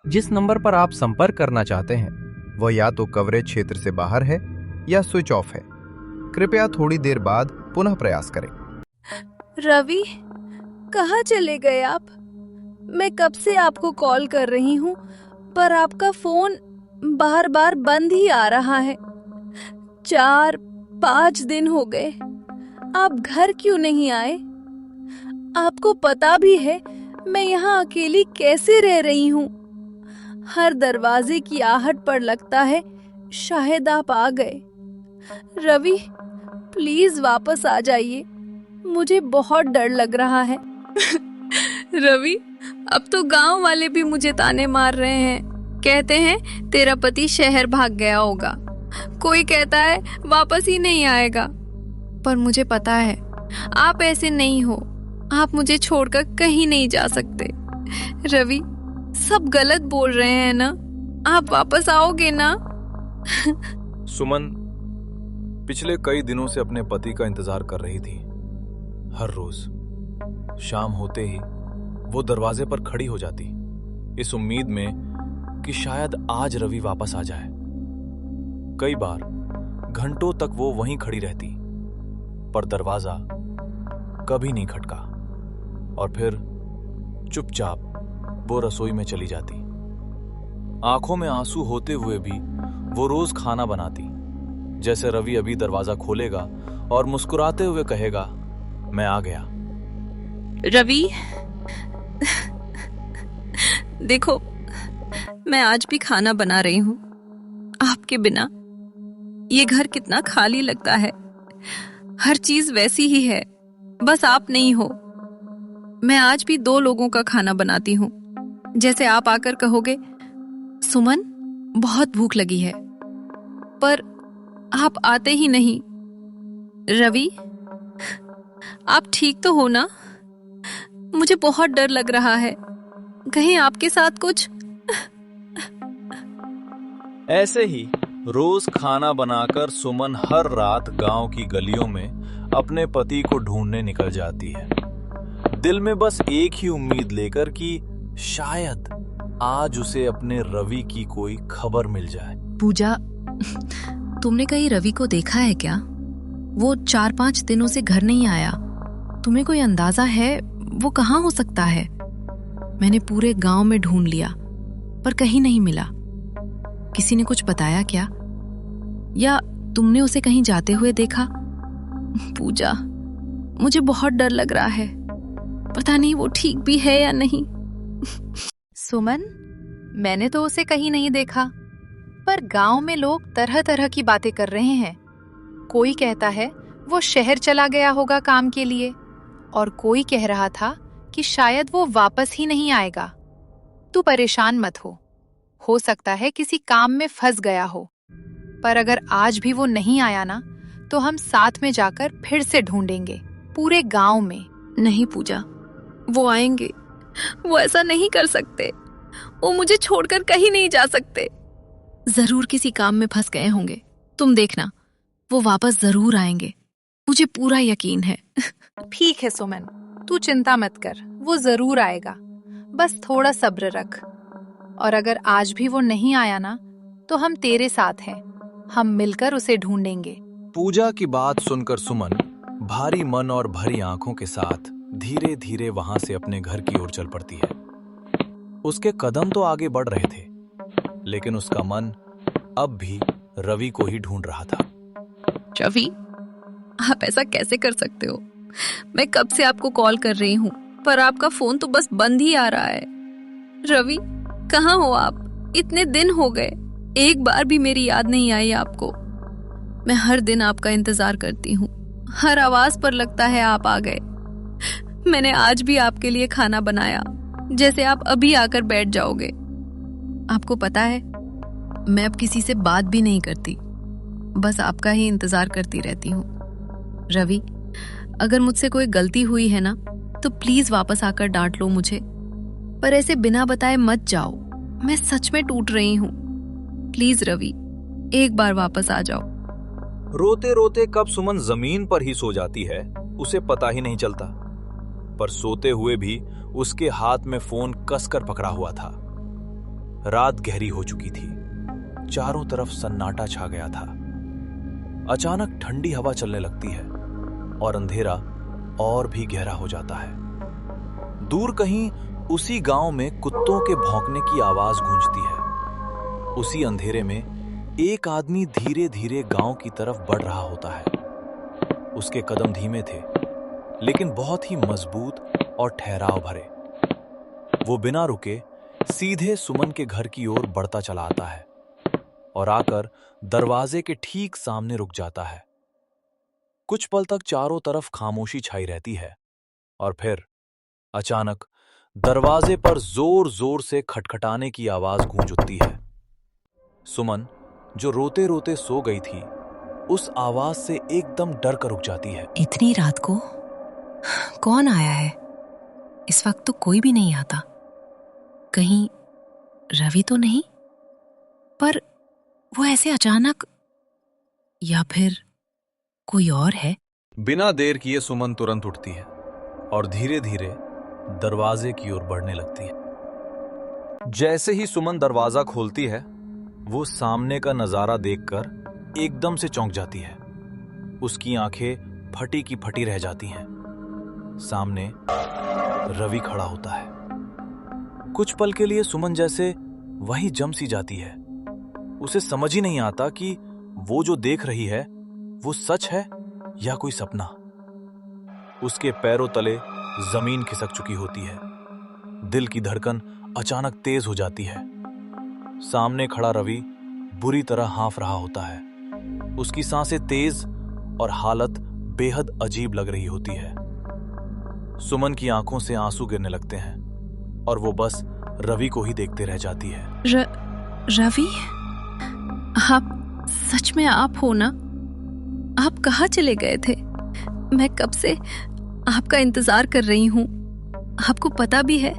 जिस नंबर पर आप संपर्क करना चाहते हैं वह या तो कवरेज क्षेत्र से बाहर है या स्विच ऑफ है। कृपया थोड़ी देर बाद पुनः प्रयास करें। रवि, कहाँ चले गए आप? मैं कब से आपको कॉल कर रही हूँ पर आपका फोन बार बार बंद ही आ रहा है। 4-5 दिन हो गए, आप घर क्यों नहीं आए? आपको पता भी है मैं यहाँ अकेली कैसे रह रही हूँ। हर दरवाजे की आहट पर लगता है शायद आप आ गए। रवि, प्लीज वापस आ जाइए, मुझे बहुत डर लग रहा है। रवि, अब तो गांव वाले भी मुझे ताने मार रहे हैं। कहते हैं तेरा पति शहर भाग गया होगा, कोई कहता है वापस ही नहीं आएगा। पर मुझे पता है आप ऐसे नहीं हो, आप मुझे छोड़कर कहीं नहीं जा सकते। रवि, सब गलत बोल रहे हैं ना? आप वापस आओगे ना? सुमन पिछले कई दिनों से अपने पति का इंतजार कर रही थी। हर रोज शाम होते ही वो दरवाजे पर खड़ी हो जाती, इस उम्मीद में कि शायद आज रवि वापस आ जाए। कई बार घंटों तक वो वहीं खड़ी रहती, पर दरवाजा कभी नहीं खटका और फिर चुपचाप वो रसोई में चली जाती। आंखों में आंसू होते हुए भी वो रोज खाना बनाती, जैसे रवि अभी दरवाजा खोलेगा और मुस्कुराते हुए कहेगा, मैं आ गया। रवि, देखो, मैं आज भी खाना बना रही हूँ आपके बिना। ये घर कितना खाली लगता है, हर चीज वैसी ही है, बस आप नहीं हो। मैं आज भी 2 लोगों का खाना बनाती हूँ, जैसे आप आकर कहोगे, सुमन बहुत भूख लगी है, पर आप आते ही नहीं। रवि, आप ठीक तो हो ना? मुझे बहुत डर लग रहा है, कहीं आपके साथ कुछ। ऐसे ही रोज खाना बनाकर सुमन हर रात गांव की गलियों में अपने पति को ढूंढने निकल जाती है, दिल में बस एक ही उम्मीद लेकर कि शायद आज उसे अपने रवि की कोई खबर मिल जाए। पूजा, तुमने कहीं रवि को देखा है क्या? वो 4-5 दिनों से घर नहीं आया। तुम्हें कोई अंदाजा है वो कहाँ हो सकता है? मैंने पूरे गांव में ढूंढ लिया पर कहीं नहीं मिला। किसी ने कुछ बताया क्या? या तुमने उसे कहीं जाते हुए देखा? पूजा, मुझे बहुत डर लग रहा है, पता नहीं वो ठीक भी है या नहीं। सुमन, मैंने तो उसे कहीं नहीं देखा, पर गांव में लोग तरह तरह की बातें कर रहे हैं। कोई कहता है वो शहर चला गया होगा काम के लिए, और कोई कह रहा था कि शायद वो वापस ही नहीं आएगा। तू परेशान मत हो सकता है किसी काम में फंस गया हो, पर अगर आज भी वो नहीं आया ना, तो हम साथ में जाकर फिर से ढूंढेंगे पूरे गांव में। नहीं पूजा, वो आएंगे, वो ऐसा नहीं कर सकते, वो मुझे छोड़कर कहीं नहीं जा सकते। जरूर किसी काम में फंस गए होंगे, तुम देखना वो वापस जरूर आएंगे, मुझे पूरा यकीन है। ठीक है सुमन, तू चिंता मत कर, वो जरूर आएगा, बस थोड़ा सब्र रख। और अगर आज भी वो नहीं आया ना, तो हम तेरे साथ हैं, हम मिलकर उसे ढूंढेंगे। पूजा की बात सुनकर सुमन भारी मन और भरी आंखों के साथ धीरे धीरे वहां से अपने घर की ओर चल पड़ती है। उसके कदम तो आगे बढ़ रहे थे, लेकिन उसका मन अब भी रवि को ही ढूंढ रहा था। रवि, आप ऐसा कैसे कर सकते हो? मैं कब से आपको कॉल कर रही हूँ, पर आपका फोन तो बस बंद ही आ रहा है। रवि, कहाँ हो आप? इतने दिन हो गए, एक बार भी मेरी याद नहीं आई आपको। मैं हर दिन आपका इंतजार करती हूँ, हर आवाज पर लगता है आप आ गए। मैंने आज भी आपके लिए खाना बनाया, जैसे आप अभी आकर बैठ जाओगे। आपको पता है, मैं अब किसी से बात भी नहीं करती, बस आपका ही इंतजार करती रहती हूँ। रवि, अगर मुझसे कोई गलती हुई है ना, तो प्लीज वापस आकर डांट लो मुझे, पर ऐसे बिना बताए मत जाओ, मैं सच में टूट रही हूँ। प्लीज रवि, एक बार वापस आ जाओ। रोते रोते कब सुमन जमीन पर ही सो जाती है उसे पता ही नहीं चलता, पर सोते हुए भी उसके हाथ में फोन कसकर पकड़ा हुआ था। रात गहरी हो चुकी थी। चारों तरफ सन्नाटा छा गया था। अचानक ठंडी हवा चलने लगती है और अंधेरा और भी गहरा हो जाता है। दूर कहीं उसी गांव में कुत्तों के भौंकने की आवाज गूंजती है। उसी अंधेरे में एक आदमी धीरे धीरे गांव की तरफ बढ़ रहा होता है। उसके कदम धीमे थे, लेकिन बहुत ही मजबूत और ठहराव भरे। वो बिना रुके सीधे सुमन के घर की ओर बढ़ता चला आता है और आकर दरवाजे के ठीक सामने रुक जाता है। कुछ पल तक चारों तरफ खामोशी छाई रहती है और फिर अचानक दरवाजे पर जोर जोर से खटखटाने की आवाज गूंज उठती है। सुमन, जो रोते रोते सो गई थी, उस आवाज से एकदम डर कर रुक जाती है। इतनी रात को कौन आया है? इस वक्त तो कोई भी नहीं आता। कहीं रवि तो नहीं? पर वो ऐसे अचानक, या फिर कोई और है? बिना देर किए सुमन तुरंत उठती है और धीरे धीरे दरवाजे की ओर बढ़ने लगती है। जैसे ही सुमन दरवाजा खोलती है, वो सामने का नजारा देखकर एकदम से चौंक जाती है। उसकी आंखें फटी की फटी रह जाती हैं। सामने रवि खड़ा होता है। कुछ पल के लिए सुमन जैसे वहीं जम सी जाती है। उसे समझ ही नहीं आता कि वो जो देख रही है वो सच है या कोई सपना। उसके पैरों तले जमीन खिसक चुकी होती है। दिल की धड़कन अचानक तेज हो जाती है। सामने खड़ा रवि बुरी तरह हाँफ रहा होता है। उसकी सांसें तेज और हालत बेहद अजीब लग रही होती है। सुमन की आंखों से आंसू गिरने लगते हैं और वो बस रवि को ही देखते रह जाती है। रवि, आप सच में आप हो ना? आप कहाँ चले गए थे? मैं कब से आपका इंतजार कर रही हूँ। आपको पता भी है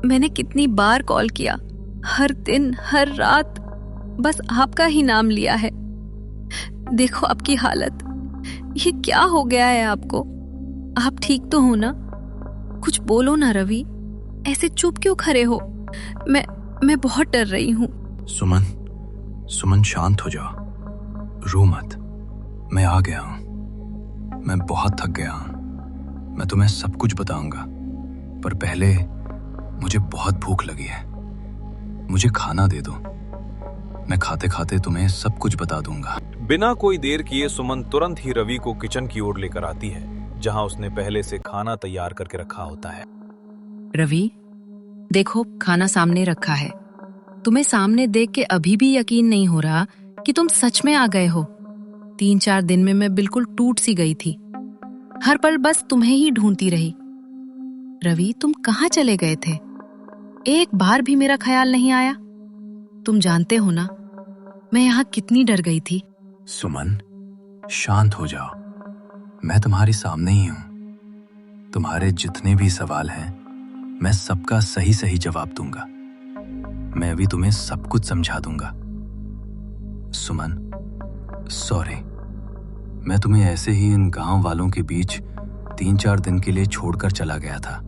मैंने कितनी बार कॉल किया, हर दिन हर रात बस आपका ही नाम लिया है। देखो आपकी हालत, ये क्या हो गया है आपको? आप ठीक तो हो ना? कुछ बोलो ना रवि, ऐसे चुप क्यों खड़े हो? मैं बहुत डर रही हूँ। सुमन शांत हो जाओ, रो मत। मैं आ गया हूँ। मैं बहुत थक गया हूँ। मैं तुम्हें सब कुछ बताऊंगा, पर पहले मुझे बहुत भूख लगी है। मुझे खाना दे दो। मैं खाते खाते तुम्हें सब कुछ बता दूंगा। बिना कोई देर किए सुमन तुरंत ही रवि को किचन की ओर लेकर आती है, जहां उसने पहले से खाना तैयार करके रखा होता है। रवि, देखो खाना सामने रखा है। तुम्हें सामने देख के अभी भी यकीन नहीं हो रहा कि तुम सच में आ गए हो। 3-4 दिन में मैं बिल्कुल टूट सी गई थी। हर पल बस तुम्हें ही ढूंढती रही। रवि, तुम कहाँ चले गए थे? एक बार भी मेरा ख्याल नहीं आया। तुम जानते हो ना मैं यहाँ कितनी डर गई थी। सुमन, शांत हो जाओ। मैं तुम्हारे सामने ही हूँ। तुम्हारे जितने भी सवाल हैं, मैं सबका सही सही जवाब दूंगा। मैं अभी तुम्हें सब कुछ समझा दूंगा। सुमन, सॉरी, मैं तुम्हें ऐसे ही इन गांव वालों के बीच 3-4 दिन के लिए छोड़कर चला गया था,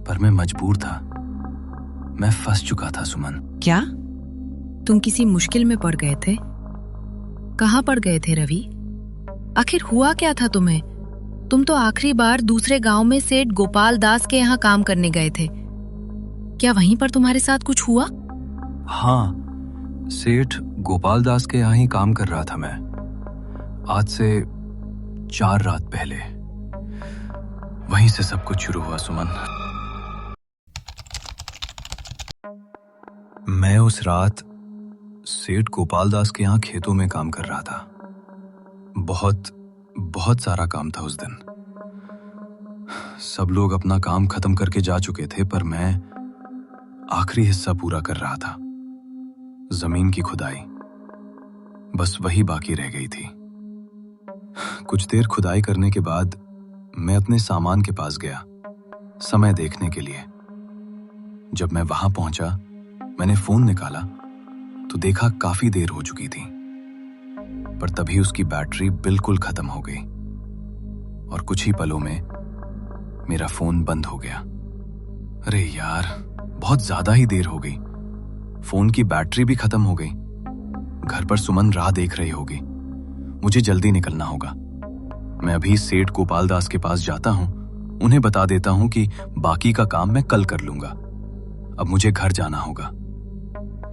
पर मैं मजबूर था। मैं फंस चुका था सुमन। क्या तुम किसी मुश्किल में पड़ गए थे? कहाँ पड़ गए थे रवि? आखिर हुआ क्या था तुम्हें? तुम तो आखिरी बार दूसरे गांव में सेठ गोपाल दास के यहाँ काम करने गए थे। क्या वहीं पर तुम्हारे साथ कुछ हुआ? हाँ, सेठ गोपाल दास के यहाँ ही काम कर रहा था मैं। आज से 4 रात पहले वहीं से सब कुछ शुरू हुआ सुमन। मैं उस रात सेठ गोपाल दास के यहाँ खेतों में काम कर रहा था। बहुत सारा काम था उस दिन। सब लोग अपना काम खत्म करके जा चुके थे, पर मैं आखिरी हिस्सा पूरा कर रहा था। जमीन की खुदाई, बस वही बाकी रह गई थी। कुछ देर खुदाई करने के बाद मैं अपने सामान के पास गया समय देखने के लिए। जब मैं वहां पहुंचा, मैंने फोन निकाला तो देखा काफी देर हो चुकी थी, पर तभी उसकी बैटरी बिल्कुल खत्म हो गई और कुछ ही पलों में मेरा फोन बंद हो गया। अरे यार, बहुत ज्यादा ही देर हो गई। फोन की बैटरी भी खत्म हो गई। घर पर सुमन राह देख रही होगी। मुझे जल्दी निकलना होगा। मैं अभी सेठ गोपाल दास के पास जाता हूं, उन्हें बता देता हूं कि बाकी का काम मैं कल कर लूंगा। अब मुझे घर जाना होगा।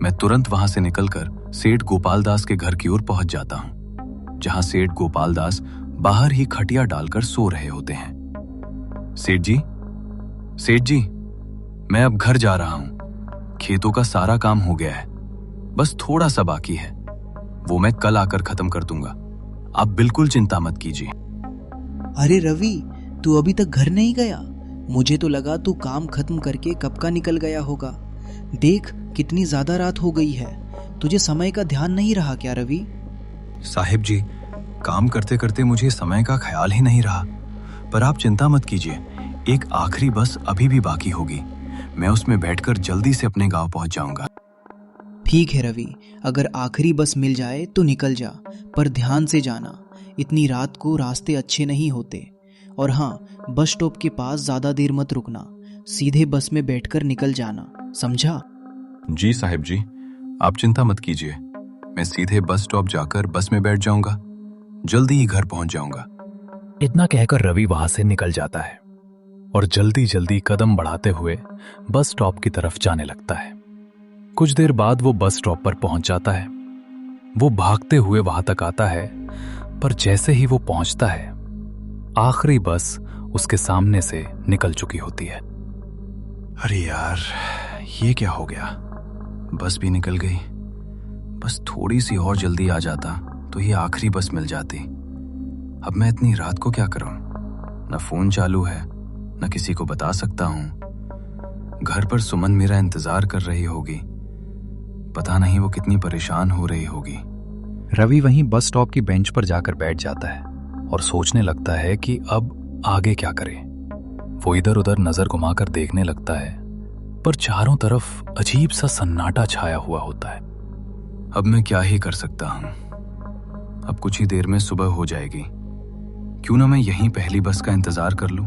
मैं तुरंत वहां से निकलकर सेठ गोपाल दास के घर की ओर पहुंच जाता हूं, जहां सेठ गोपाल दास बाहर ही खटिया डालकर सो रहे होते हैं। सेठ जी, मैं अब घर जा रहा हूं। खेतों का सारा काम हो गया है, बस थोड़ा सा बाकी है, वो मैं कल आकर खत्म कर दूंगा। आप बिल्कुल चिंता मत कीजिए। अरे रवि, तू अभी तक घर नहीं गया? मुझे तो लगा तू काम खत्म करके कब का निकल गया होगा। देख कितनी ज्यादा रात हो गई है, तुझे समय का ध्यान नहीं रहा क्या रवि? साहिब जी, काम करते करते मुझे समय का ख्याल ही नहीं रहा। पर आप चिंता मत कीजिए, एक आखिरी बस अभी भी बाकी होगी। मैं उसमें बैठकर जल्दी से अपने गांव पहुंच जाऊंगा। ठीक है रवि, अगर आखिरी बस मिल जाए तो निकल जा, पर ध्यान से जाना। इतनी रात को रास्ते अच्छे नहीं होते। और हाँ, बस स्टॉप के पास ज्यादा देर मत रुकना, सीधे बस में बैठकर निकल जाना, समझा? जी साहिब जी, आप चिंता मत कीजिए। मैं सीधे बस स्टॉप जाकर बस में बैठ जाऊंगा, जल्दी ही घर पहुंच जाऊंगा। इतना कहकर रवि वहां से निकल जाता है और जल्दी जल्दी कदम बढ़ाते हुए बस स्टॉप की तरफ जाने लगता है। कुछ देर बाद वो बस स्टॉप पर पहुंच जाता है। वो भागते हुए वहां तक आता है, पर जैसे ही वो पहुंचता है, आखिरी बस उसके सामने से निकल चुकी होती है। अरे यार, ये क्या हो गया? बस भी निकल गई। बस थोड़ी सी और जल्दी आ जाता तो ये आखिरी बस मिल जाती। अब मैं इतनी रात को क्या करूं? न फोन चालू है, न किसी को बता सकता हूं। घर पर सुमन मेरा इंतजार कर रही होगी। पता नहीं वो कितनी परेशान हो रही होगी। रवि वहीं बस स्टॉप की बेंच पर जाकर बैठ जाता है और सोचने लगता है कि अब आगे क्या करे। वो इधर उधर नजर घुमाकर देखने लगता है, पर चारों तरफ अजीब सा सन्नाटा छाया हुआ होता है। अब मैं क्या ही कर सकता हूं? अब कुछ ही देर में सुबह हो जाएगी। क्यों ना मैं यहीं पहली बस का इंतजार कर लूं?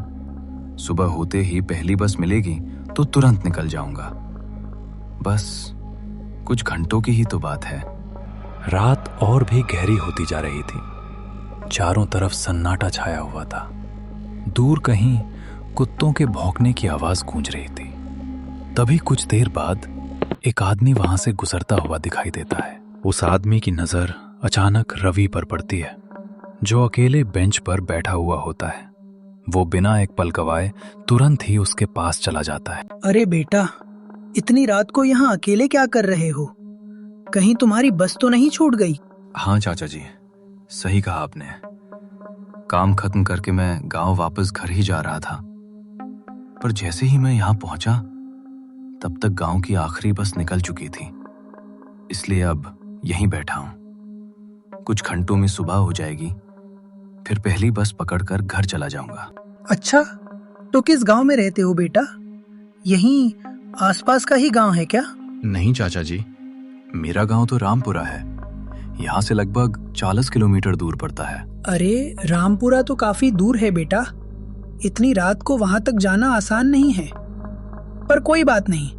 सुबह होते ही पहली बस मिलेगी तो तुरंत निकल जाऊंगा। बस कुछ घंटों की ही तो बात है। रात और भी गहरी होती जा रही थी। चारों तरफ सन्नाटा छाया हुआ था। दूर कहीं कुत्तों के भौंकने की आवाज गूंज रही थी। तभी कुछ देर बाद एक आदमी वहां से गुजरता हुआ दिखाई देता है। उस आदमी की नजर अचानक रवि पर पड़ती है, जो अकेले बेंच पर बैठा हुआ होता है। वो बिना एक पल गवाए तुरंत ही उसके पास चला जाता है। अरे बेटा, इतनी रात को यहाँ अकेले क्या कर रहे हो? कहीं तुम्हारी बस तो नहीं छूट गई? हाँ चाचा जी, सही कहा आपने। काम खत्म करके मैं गांव वापस घर ही जा रहा था, पर जैसे ही मैं यहाँ पहुंचा तब तक गांव की आखिरी बस निकल चुकी थी। इसलिए अब यहीं बैठा हूं। कुछ घंटों में सुबह हो जाएगी, फिर पहली बस पकड़कर घर चला जाऊंगा। अच्छा, तो किस गांव में रहते हो बेटा? यहीं आसपास का ही गांव है क्या? नहीं चाचा जी, मेरा गांव तो रामपुरा है। यहाँ से लगभग 40 किलोमीटर दूर पड़ता है। अरे रामपुरा तो काफी दूर है बेटा। इतनी रात को वहां तक जाना आसान नहीं है। पर कोई बात नहीं,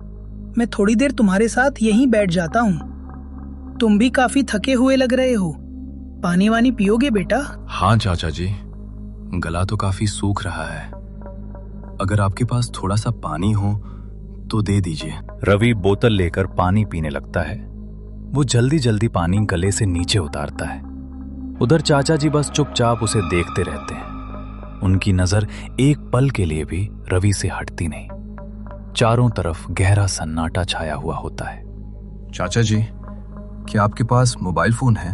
मैं थोड़ी देर तुम्हारे साथ यहीं बैठ जाता हूँ। तुम भी काफी थके हुए लग रहे हो। पानी वानी पियोगे बेटा? हाँ चाचा जी, गला तो काफी सूख रहा है। अगर आपके पास थोड़ा सा पानी हो तो दे दीजिए। रवि बोतल लेकर पानी पीने लगता है। वो जल्दी जल्दी पानी गले से नीचे उतारता है। उधर चाचा जी बस चुपचाप उसे देखते रहते हैं। उनकी नजर एक पल के लिए भी रवि से हटती नहीं। चारों तरफ गहरा सन्नाटा छाया हुआ होता है। चाचा जी, क्या आपके पास मोबाइल फोन है?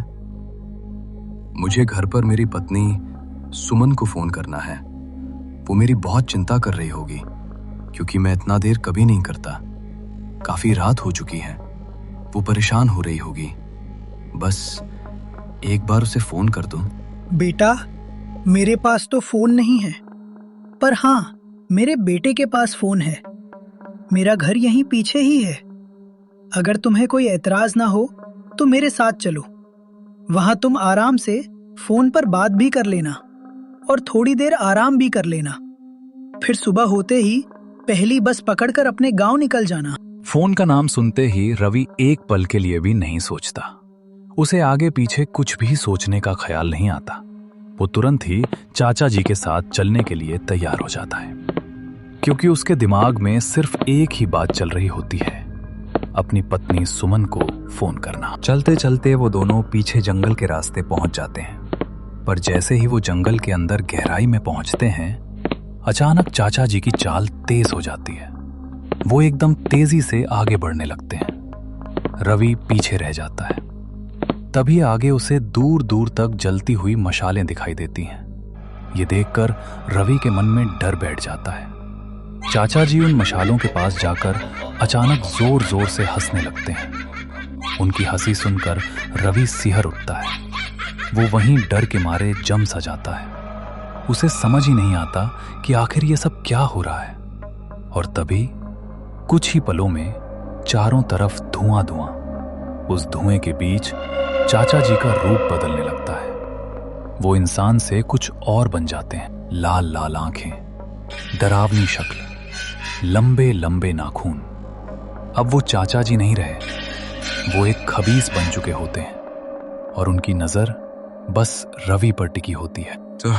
मुझे घर पर मेरी पत्नी सुमन को फोन करना है। वो मेरी बहुत चिंता कर रही होगी, क्योंकि मैं इतना देर कभी नहीं करता। काफी रात हो चुकी है, वो परेशान हो रही होगी। बस एक बार उसे फोन कर दो। बेटा, मेरे पास तो फोन नहीं है, पर हाँ, मेरे बेटे के पास फोन है। मेरा घर यहीं पीछे ही है। अगर तुम्हें कोई एतराज ना हो तो मेरे साथ चलो। वहां तुम आराम से फोन पर बात भी कर लेना और थोड़ी देर आराम भी कर लेना। फिर सुबह होते ही पहली बस पकड़कर अपने गांव निकल जाना। फोन का नाम सुनते ही रवि एक पल के लिए भी नहीं सोचता। उसे आगे पीछे कुछ भी सोचने का ख्याल नहीं आता। वो तुरंत ही चाचा जी के साथ चलने के लिए तैयार हो जाता है, क्योंकि उसके दिमाग में सिर्फ एक ही बात चल रही होती है, अपनी पत्नी सुमन को फोन करना। चलते चलते वो दोनों पीछे जंगल के रास्ते पहुंच जाते हैं, पर जैसे ही वो जंगल के अंदर गहराई में पहुंचते हैं, अचानक चाचा जी की चाल तेज हो जाती है। वो एकदम तेजी से आगे बढ़ने लगते हैं। रवि पीछे रह जाता है। तभी आगे उसे दूर दूर तक जलती हुई मशालें दिखाई देती हैं। ये देखकर रवि के मन में डर बैठ जाता है। चाचा जी उन मशालों के पास जाकर अचानक जोर जोर से हंसने लगते हैं। उनकी हंसी सुनकर रवि सिहर उठता है। वो वहीं डर के मारे जम सा जाता है। उसे समझ ही नहीं आता कि आखिर ये सब क्या हो रहा है। और तभी कुछ ही पलों में चारों तरफ धुआं धुआं। उस धुएं के बीच चाचा जी का रूप बदलने लगता है। वो इंसान से कुछ और बन जाते हैं। लाल लाल आंखें, डरावनी शक्ल, लंबे लंबे नाखून। अब वो चाचा जी नहीं रहे, वो एक खबीस बन चुके होते हैं और उनकी नजर बस रवि पर टिकी होती है। तो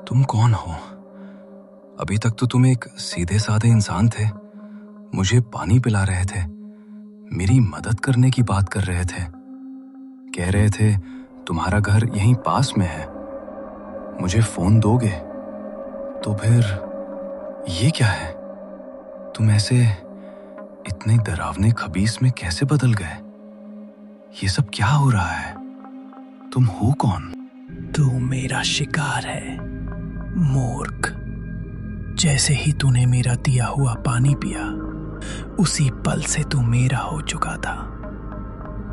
तुम कौन हो? अभी तक तो तुम एक सीधे साधे इंसान थे, मुझे पानी पिला रहे थे, मेरी मदद करने की बात कर रहे थे, कह रहे थे तुम्हारा घर यहीं पास में है, मुझे फोन दोगे। तो फिर ये क्या है? तुम ऐसे इतने डरावने खबीस में कैसे बदल गए? ये सब क्या हो रहा है? तुम हो कौन? तू मेरा शिकार है, मूर्ख। जैसे ही तूने मेरा दिया हुआ पानी पिया, उसी पल से तू मेरा हो चुका था।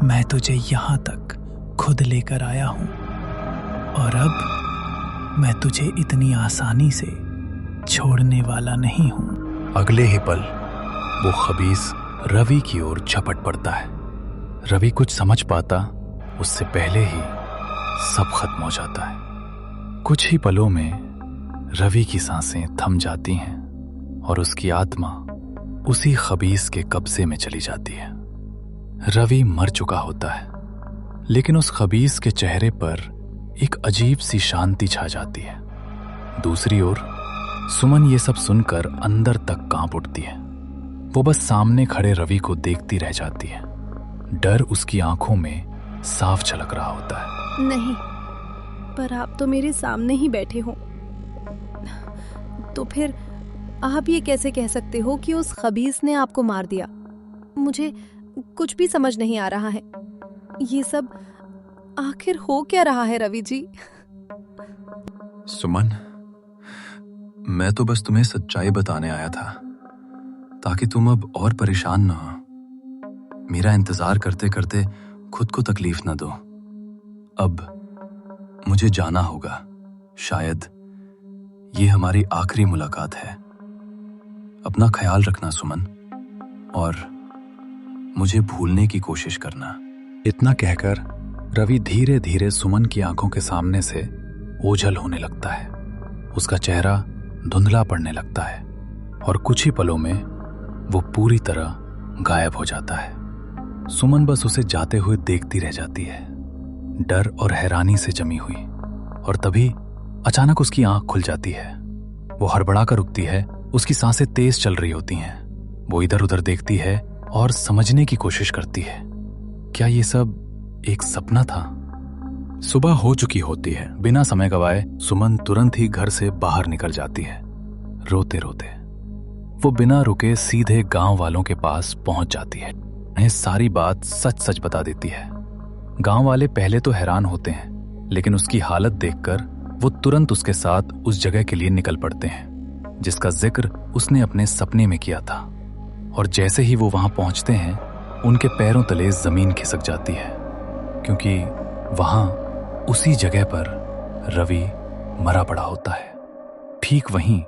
मैं तुझे यहां तक खुद लेकर आया हूं और अब मैं तुझे इतनी आसानी से छोड़ने वाला नहीं हूं। अगले ही पल वो खबीस रवि की ओर झपट पड़ता है। रवि कुछ समझ पाता उससे पहले ही सब खत्म हो जाता है। कुछ ही पलों में रवि की सांसें थम जाती हैं और उसकी आत्मा उसी खबीस के कब्जे में चली जाती है। रवि मर चुका होता है, लेकिन उस खबीस के चेहरे पर एक अजीब सी शांति छा जाती है। दूसरी ओर सुमन ये सब सुनकर अंदर तक कांप उठती है। वो बस सामने खड़े रवि को देखती रह जाती है। डर उसकी आंखों में साफ झलक रहा होता है। नहीं, पर आप तो मेरे सामने ही बैठे हो, तो फिर आप ये कैसे कह सकते हो कि उस खबीस ने आपको मार दिया? मुझे कुछ भी समझ नहीं आ रहा है। ये सब आखिर हो क्या रहा है रवि जी? सुमन, मैं तो बस तुम्हें सच्चाई बताने आया था, ताकि तुम अब और परेशान ना हो। मेरा इंतजार करते करते खुद को तकलीफ ना दो। अब मुझे जाना होगा। शायद ये हमारी आखिरी मुलाकात है। अपना ख्याल रखना सुमन, और मुझे भूलने की कोशिश करना। इतना कहकर रवि धीरे धीरे सुमन की आंखों के सामने से ओझल होने लगता है। उसका चेहरा धुंधला पड़ने लगता है और कुछ ही पलों में वो पूरी तरह गायब हो जाता है। सुमन बस उसे जाते हुए देखती रह जाती है, डर और हैरानी से जमी हुई। और तभी अचानक उसकी आंख खुल जाती है। वो हड़बड़ाकर रुकती है। उसकी सांसें तेज चल रही होती हैं। वो इधर उधर देखती है और समझने की कोशिश करती है, क्या ये सब एक सपना था? सुबह हो चुकी होती है। बिना समय गवाए सुमन तुरंत ही घर से बाहर निकल जाती है, रोते रोते। वो बिना रुके सीधे गांव वालों के पास पहुंच जाती है। उन्हें सारी बात सच सच बता देती है। गांव वाले पहले तो हैरान होते हैं, लेकिन उसकी हालत देखकर वो तुरंत उसके साथ उस जगह के लिए निकल पड़ते हैं जिसका जिक्र उसने अपने सपने में किया था। और जैसे ही वो वहां पहुंचते हैं, उनके पैरों तले जमीन खिसक जाती है, क्योंकि वहां उसी जगह पर रवि मरा पड़ा होता है, ठीक वहीं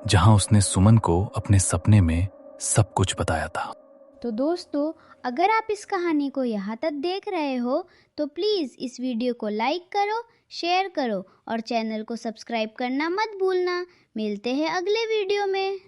जहां उसने सुमन को अपने सपने में सब कुछ बताया था। तो दोस्तों, अगर आप इस कहानी को यहाँ तक देख रहे हो तो प्लीज़ इस वीडियो को लाइक करो, शेयर करो और चैनल को सब्सक्राइब करना मत भूलना। मिलते हैं अगले वीडियो में।